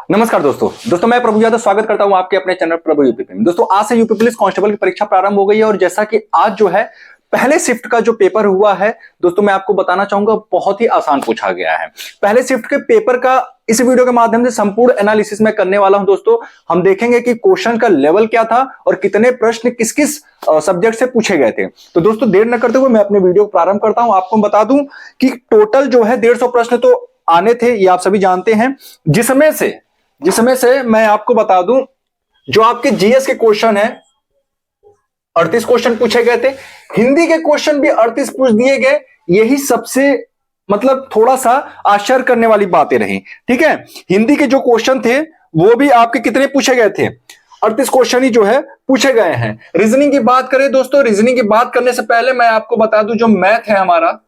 नमस्कार दोस्तों मैं प्रभु यादव स्वागत करता हूं आपके अपने चैनल प्रभु यूपी में। दोस्तों आज से यूपी पुलिस कांस्टेबल की परीक्षा प्रारंभ हो गई है और जैसा कि आज जो है पहले शिफ्ट का जो पेपर हुआ है दोस्तों मैं आपको बताना चाहूंगा बहुत ही आसान पूछा गया है। पहले शिफ्ट के पेपर का इस वीडियो के माध्यम से संपूर्ण एनालिसिस में करने वाला हूं। दोस्तों हम देखेंगे कि क्वेश्चन का लेवल क्या था और कितने प्रश्न किस किस सब्जेक्ट से पूछे गए थे। तो दोस्तों देर न करते हुए मैं अपने वीडियो को प्रारंभ करता हूं। आपको बता दूं कि टोटल जो है 150 प्रश्न तो आने थे, ये आप सभी जानते हैं, जिसमें से मैं आपको बता दूं जो आपके जीएस के क्वेश्चन है 38 क्वेश्चन पूछे गए थे। हिंदी के क्वेश्चन भी 38 पूछ दिए गए। यही सबसे मतलब थोड़ा सा आश्चर्य करने वाली बातें रही। ठीक है, हिंदी के जो क्वेश्चन थे वो भी आपके कितने पूछे गए थे, 38 क्वेश्चन ही जो है पूछे गए हैं। रीजनिंग की बात करें दोस्तों, रीजनिंग की बात करने से पहले मैं आपको बता दूं जो मैथ है हमारा,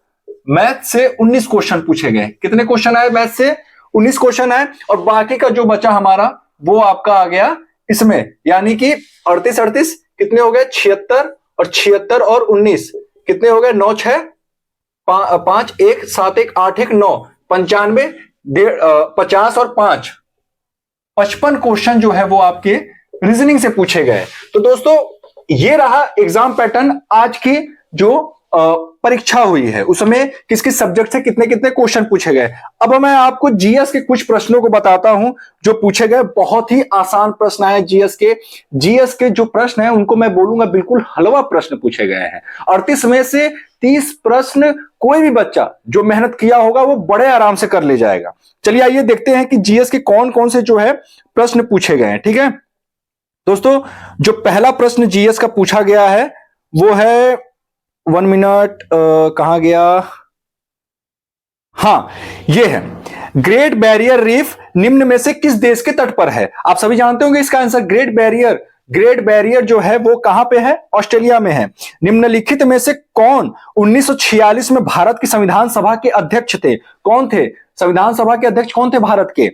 मैथ से 19 क्वेश्चन पूछे गए। कितने क्वेश्चन आए मैथ से? 19 क्वेश्चन आए और बाकी का जो बचा हमारा वो आपका आ गया इसमें, यानी कि 38 कितने हो गए 76 और 76 और 19 कितने हो गए 9 6 5 1 7 1 8 1 9 95 50 और 5 55 क्वेश्चन जो है वो आपके रीजनिंग से पूछे गए। तो दोस्तों ये रहा एग्जाम पैटर्न आज की जो परीक्षा हुई है, उसमें किस किस सब्जेक्ट से कितने कितने क्वेश्चन पूछे गए। अब मैं आपको जीएस के कुछ प्रश्नों को बताता हूं जो पूछे गए। बहुत ही आसान प्रश्न आए जीएस के जो प्रश्न हैं उनको मैं बोलूंगा बिल्कुल हलवा प्रश्न पूछे गए हैं। 38 में से 30 प्रश्न कोई भी बच्चा जो मेहनत किया होगा वो बड़े आराम से कर ले जाएगा। चलिए आइए देखते हैं कि जीएस के कौन कौन से जो है प्रश्न पूछे गए हैं। ठीक है दोस्तों, जो पहला प्रश्न जीएस का पूछा गया है वो है 1 मिनट, कहां गया, हाँ ये है, ग्रेट बैरियर रीफ निम्न में से किस देश के तट पर है? आप सभी जानते होंगे इसका आंसर। ग्रेट बैरियर जो है वो कहां पे है? ऑस्ट्रेलिया में है। निम्नलिखित में से कौन 1946 में भारत की संविधान सभा के अध्यक्ष थे? कौन थे संविधान सभा के अध्यक्ष, कौन थे भारत के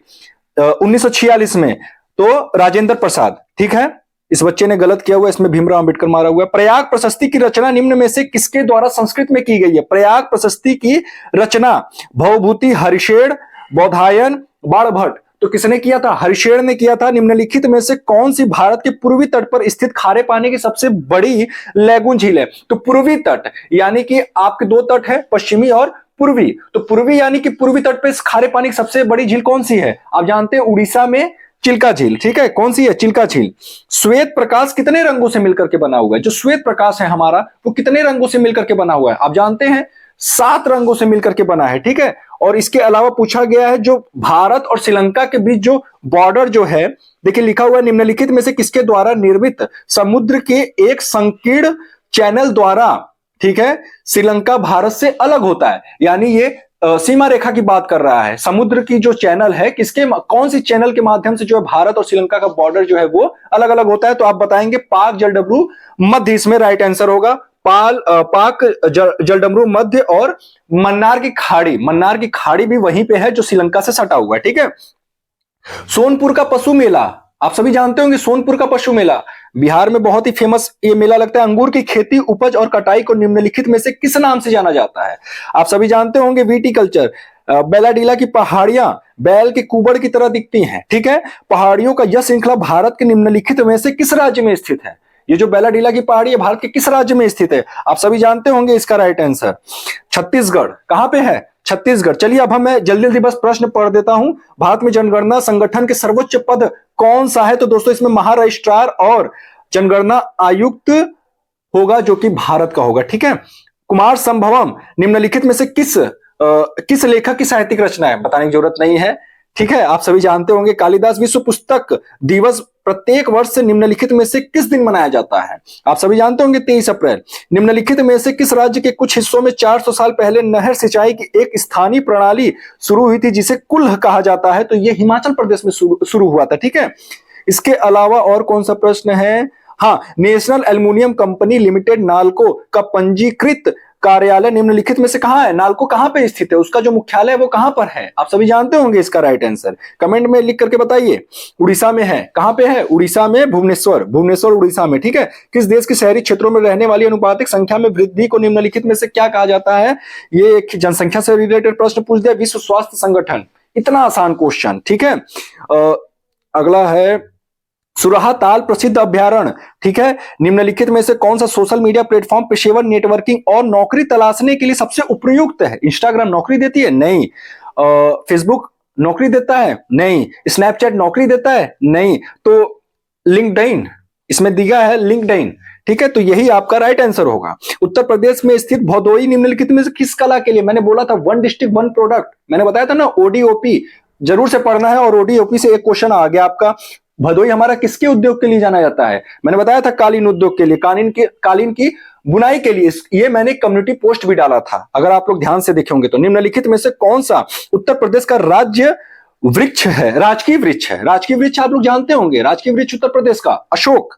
1946 में? तो राजेंद्र प्रसाद। ठीक है, इस बच्चे ने गलत किया हुआ, इसमें भीमराव अंबेडकर मारा हुआ है। प्रयाग प्रशस्ति की रचना निम्न में से किसके द्वारा संस्कृत में की गई है? प्रयाग प्रशस्ति की रचना भवभूति हरिशेण, बौधायन, बाणभट्ट। तो किसने किया था? हरिशेण ने किया था। निम्नलिखित में से कौन सी भारत के पूर्वी तट पर स्थित खारे पानी की सबसे बड़ी लैगून झील है? तो पूर्वी तट यानी कि आपके दो तट है, पश्चिमी और पूर्वी। तो पूर्वी यानी कि पूर्वी तट पर खारे पानी की सबसे बड़ी झील कौन सी है? आप जानते हैं उड़ीसा में चिल्का झील। ठीक है, कौन सी है? चिल्का झील। श्वेत प्रकाश कितने रंगों से मिलकर के बना हुआ है? जो श्वेत प्रकाश है हमारा वो कितने रंगों से मिलकर के बना हुआ है? आप जानते हैं 7 रंगों से मिलकर के बना है। ठीक है, और इसके अलावा पूछा गया है जो भारत और श्रीलंका के बीच जो बॉर्डर जो है, देखिए लिखा हुआ है निम्नलिखित में से किसके द्वारा निर्मित समुद्र के एक संकीर्ण चैनल द्वारा, ठीक है, श्रीलंका भारत से अलग होता है। यानी ये सीमा रेखा की बात कर रहा है। समुद्र की जो चैनल है किसके, कौन सी चैनल के माध्यम से जो है भारत और श्रीलंका का बॉर्डर जो है वो अलग अलग होता है? तो आप बताएंगे पाक जलडमरू मध्य, इसमें राइट आंसर होगा। पाक जलडमरू मध्य और मन्नार की खाड़ी भी वहीं पे है जो श्रीलंका से सटा हुआ है। ठीक है, सोनपुर का पशु मेला आप सभी जानते होंगे। सोनपुर का पशु मेला बिहार में बहुत ही फेमस ये मेला लगता है। अंगूर की खेती, उपज और कटाई को निम्नलिखित में से किस नाम से जाना जाता है? आप सभी जानते होंगे विटीकल्चर। बेलाडीला की पहाड़ियां बैल के कुबड़ की तरह दिखती हैं। ठीक है, पहाड़ियों का यह श्रृंखला भारत के निम्नलिखित में से किस राज्य में स्थित है? ये जो बेलाडीला की पहाड़ी है भारत के किस राज्य में स्थित है? आप सभी जानते होंगे इसका राइट आंसर छत्तीसगढ़। कहां पे है? छत्तीसगढ़। चलिए अब मैं जल्दी बस प्रश्न पढ़ देता हूं। भारत में जनगणना संगठन के सर्वोच्च पद कौन सा है? तो दोस्तों इसमें महारजिस्ट्रार और जनगणना आयुक्त होगा जो कि भारत का होगा। ठीक है, कुमार संभवम निम्नलिखित में से किस लेखक की साहित्यिक रचना है? बताने की जरूरत नहीं है। ठीक है, आप सभी जानते होंगे। कालिदास विश्व पुस्तक दिवस प्रत्येक वर्ष से निम्नलिखित में से किस दिन मनाया जाता है? आप सभी जानते होंगे 23 अप्रैल। निम्नलिखित में से किस राज्य के कुछ हिस्सों में 400 साल पहले नहर सिंचाई की एक स्थानीय प्रणाली शुरू हुई थी जिसे कुल्ह कहा जाता है? तो यह हिमाचल प्रदेश में शुरू हुआ था। ठीक है, इसके अलावा और कौन सा प्रश्न है? हाँ, national aluminium company limited NALCO का पंजीकृत कार्यालय निम्नलिखित में से कहां है? नालको कहां पे स्थित है? उसका जो मुख्यालय है वो कहां पर है? आप सभी जानते होंगे इसका राइट आंसर। कमेंट में लिख करके बताइए। उड़ीसा में है। कहां पे है? उड़ीसा में भुवनेश्वर उड़ीसा में। ठीक है, किस देश के शहरी क्षेत्रों में रहने वाली अनुपातिक संख्या में वृद्धि को निम्नलिखित में से क्या कहा जाता है? ये एक जनसंख्या से रिलेटेड प्रश्न पूछ दिया। विश्व स्वास्थ्य संगठन। इतना आसान क्वेश्चन। ठीक है, अगला है सुराहा ताल प्रसिद्ध अभ्यारण्य। ठीक है, निम्नलिखित में से कौन सा सोशल मीडिया प्लेटफॉर्म पेशेवर नेटवर्किंग और नौकरी तलाशने के लिए सबसे उपयुक्त है? इंस्टाग्राम नौकरी देती है? नहीं। फेसबुक नौकरी देता है? नहीं। स्नैपचैट नौकरी देता है? नहीं। तो लिंक्डइन इसमें दिया है, लिंक्डइन। ठीक है, तो यही आपका राइट आंसर होगा। उत्तर प्रदेश में स्थित भदोई निम्नलिखित में से किस कला के लिए? मैंने बोला था वन डिस्ट्रिक्ट वन प्रोडक्ट, मैंने बताया था ना, ओडीओपी जरूर से पढ़ना है, और ओडीओपी से एक क्वेश्चन आ गया आपका। भदोई हमारा किसके उद्योग के लिए जाना जाता है? मैंने बताया था कालीन उद्योग के लिए, कालीन की बुनाई के लिए। ये मैंने कम्युनिटी पोस्ट भी डाला था, अगर आप लोग ध्यान से देखेंगे तो। निम्नलिखित में से कौन सा उत्तर प्रदेश का राज्य वृक्ष है, राजकीय वृक्ष है? राजकीय वृक्ष आप लोग जानते होंगे, राजकीय वृक्ष उत्तर प्रदेश का अशोक।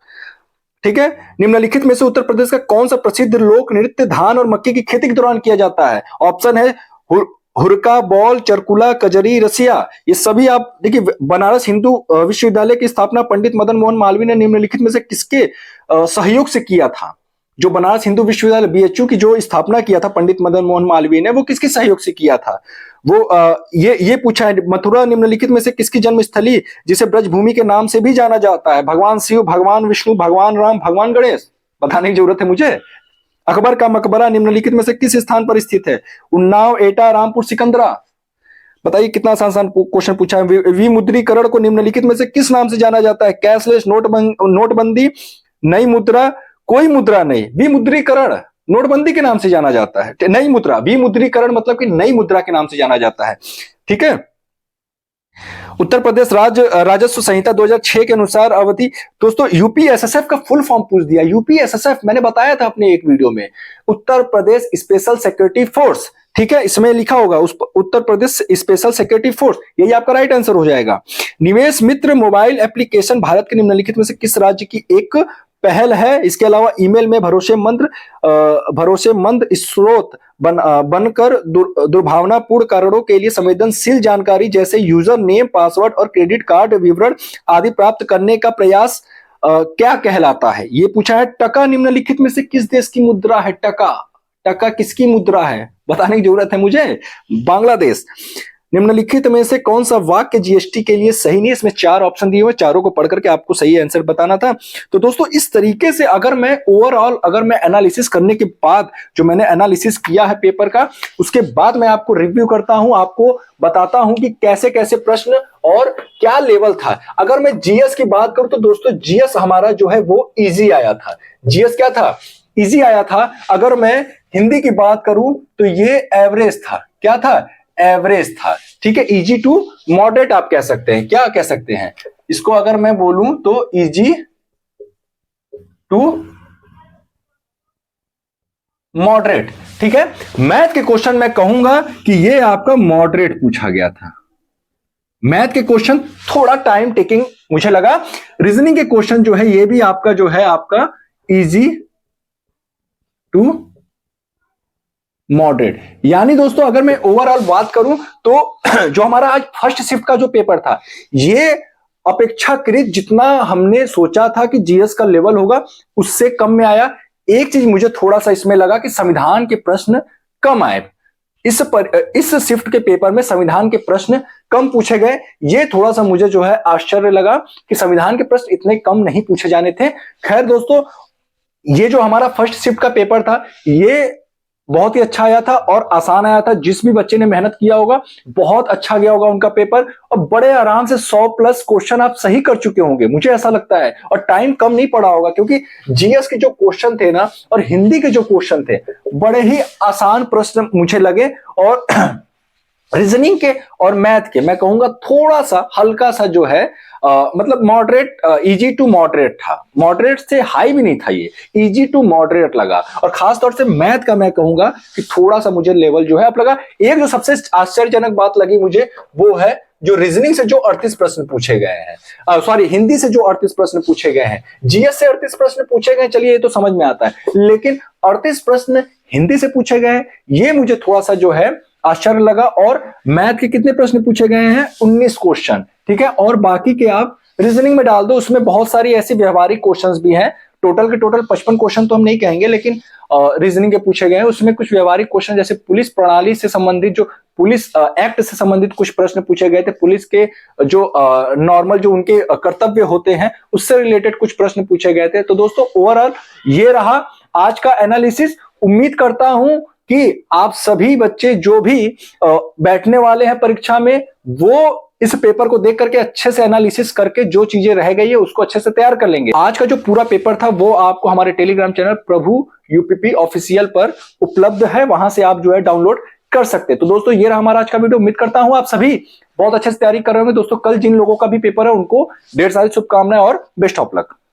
ठीक है, निम्नलिखित में से उत्तर प्रदेश का कौन सा प्रसिद्ध लोक नृत्य धान और मक्के की खेती के दौरान किया जाता है? ऑप्शन है हुरका, बौल, चरकुला, कजरी, रसिया। ये सभी आप देखिए। बनारस हिंदू विश्वविद्यालय की स्थापना पंडित मदन मोहन मालवीय ने निम्नलिखित में से किसके सहयोग से किया था? जो बनारस हिंदू विश्वविद्यालय बीएचयू की जो स्थापना किया था पंडित मदन मोहन मालवीय ने, वो किसके सहयोग से किया था? वो ये पूछा है। मथुरा निम्नलिखित में से किसकी जन्मस्थली जिसे ब्रजभूमि के नाम से भी जाना जाता है? भगवान शिव, भगवान विष्णु, भगवान राम, भगवान गणेश? बताने की जरूरत है मुझे? अकबर का मकबरा निम्नलिखित में से किस स्थान पर स्थित है? उन्नाव, एटा, रामपुर, सिकंदरा? बताइए कितना आसान क्वेश्चन पूछा है। विमुद्रीकरण को निम्नलिखित में से किस नाम से जाना जाता है? कैशलेस, नोटबंदी, नई मुद्रा, कोई मुद्रा नहीं। विमुद्रीकरण नोटबंदी के नाम से जाना जाता है। नई मुद्रा, विमुद्रीकरण मतलब कि नई मुद्रा के नाम से जाना जाता है। ठीक है, उत्तर प्रदेश राज्य राजस्व संहिता 2006 के अनुसार अवधि। दोस्तों यूपीएसएसएफ का फुल फॉर्म पूछ दिया। यूपीएसएसएफ मैंने बताया था अपने एक वीडियो में, Uttar Pradesh special security force. ठीक है, इसमें लिखा होगा Uttar Pradesh special security force, यही आपका राइट आंसर हो जाएगा। निवेश मित्र मोबाइल एप्लीकेशन भारत के निम्नलिखित में से किस राज्य की एक पहल है? इसके अलावा ईमेल में भरोसेमंद स्रोत बनकर दुर्भावनापूर्ण कारणों के लिए संवेदनशील जानकारी जैसे यूजर नेम, पासवर्ड और क्रेडिट कार्ड विवरण आदि प्राप्त करने का प्रयास क्या कहलाता है? ये पूछा है। टका निम्नलिखित में से किस देश की मुद्रा है? टका, टका किसकी मुद्रा है? बताने की जरूरत है मुझे? बांग्लादेश। निम्नलिखित में से कौन सा वाक्य जीएसटी के लिए सही नहीं? इसमें 4 ऑप्शन दिए हुए, चारों को पढ़ करके आपको सही आंसर बताना था। तो दोस्तों इस तरीके से अगर मैं ओवरऑल एनालिसिस करने के बाद, जो मैंने एनालिसिस किया है पेपर का, उसके बाद मैं आपको रिव्यू करता हूं, आपको बताता हूं कि कैसे कैसे प्रश्न और क्या लेवल था। अगर मैं जीएस की बात करूं तो दोस्तों जीएस हमारा जो है वो इजी आया था। जीएस क्या था? इजी आया था। अगर मैं हिंदी की बात करूं तो ये एवरेज था। क्या था? एवरेज था। ठीक है, इजी टू मॉडरेट आप कह सकते हैं। क्या कह सकते हैं इसको? अगर मैं बोलूं तो इजी टू मॉडरेट। ठीक है, मैथ के क्वेश्चन मैं कहूंगा कि ये आपका मॉडरेट पूछा गया था। मैथ के क्वेश्चन थोड़ा टाइम टेकिंग मुझे लगा। रीजनिंग के क्वेश्चन जो है ये भी आपका जो है आपका इजी टू मॉडरेट। यानी दोस्तों अगर मैं ओवरऑल बात करूं तो जो हमारा आज फर्स्ट शिफ्ट का जो पेपर था, ये अपेक्षाकृत जितना हमने सोचा था कि जीएस का लेवल होगा उससे कम में आया। एक चीज मुझे थोड़ा सा इसमें लगा कि संविधान के प्रश्न कम आए। इस शिफ्ट के पेपर में संविधान के प्रश्न कम पूछे गए। ये थोड़ा सा मुझे जो है आश्चर्य लगा कि संविधान के प्रश्न इतने कम नहीं पूछे जाने थे। खैर दोस्तों, ये जो हमारा फर्स्ट शिफ्ट का पेपर था ये बहुत ही अच्छा आया था और आसान आया था। जिस भी बच्चे ने मेहनत किया होगा बहुत अच्छा गया होगा उनका पेपर, और बड़े आराम से 100 प्लस क्वेश्चन आप सही कर चुके होंगे, मुझे ऐसा लगता है। और टाइम कम नहीं पड़ा होगा क्योंकि जीएस के जो क्वेश्चन थे ना और हिंदी के जो क्वेश्चन थे बड़े ही आसान प्रश्न मुझे लगे। और रीजनिंग के और मैथ के मैं कहूंगा थोड़ा सा हल्का सा जो है मतलब मॉडरेट, इजी टू मॉडरेट था। मॉडरेट से हाई भी नहीं था, ये इजी टू मॉडरेट लगा। और खास तौर से मैथ का मैं कहूंगा कि थोड़ा सा मुझे लेवल जो है अब लगा। एक जो सबसे आश्चर्यजनक बात लगी मुझे वो है जो रीजनिंग से जो 38 प्रश्न पूछे गए हैं, सॉरी हिंदी से जो 38 प्रश्न पूछे गए हैं। जीएस से 38 प्रश्न पूछे गए, चलिए ये तो समझ में आता है, लेकिन 38 प्रश्न हिंदी से पूछे गए ये मुझे थोड़ा सा जो है आश्चर्य लगा। और मैथ के कितने प्रश्न पूछे गए हैं? 19 क्वेश्चन। ठीक है, और बाकी के आप रीजनिंग में डाल दो, उसमें बहुत सारी ऐसी व्यवहारिक क्वेश्चंस भी हैं। टोटल के टोटल 55 क्वेश्चन तो हम नहीं कहेंगे, लेकिन रीजनिंग के पूछे गए हैं। उसमें कुछ व्यवहारिक क्वेश्चन जैसे पुलिस प्रणाली से संबंधित जो पुलिस एक्ट से संबंधित कुछ प्रश्न पूछे गए थे, पुलिस के जो नॉर्मल जो उनके कर्तव्य होते हैं उससे रिलेटेड कुछ प्रश्न पूछे गए थे। तो दोस्तों ओवरऑल ये रहा आज का एनालिसिस। उम्मीद करता हूं कि आप सभी बच्चे जो भी बैठने वाले हैं परीक्षा में वो इस पेपर को देख करके अच्छे से एनालिसिस करके जो चीजें रह गई है उसको अच्छे से तैयार कर लेंगे। आज का जो पूरा पेपर था वो आपको हमारे टेलीग्राम चैनल प्रभु यूपीपी ऑफिशियल पर उपलब्ध है, वहां से आप जो है डाउनलोड कर सकते हैं। तो दोस्तों ये रहा हमारा आज का वीडियो। उम्मीद करता हूं आप सभी बहुत अच्छे से तैयारी कर रहे होंगे। दोस्तों कल जिन लोगों का भी पेपर है उनको ढेर सारी शुभकामनाएं और बेस्ट ऑफ लक।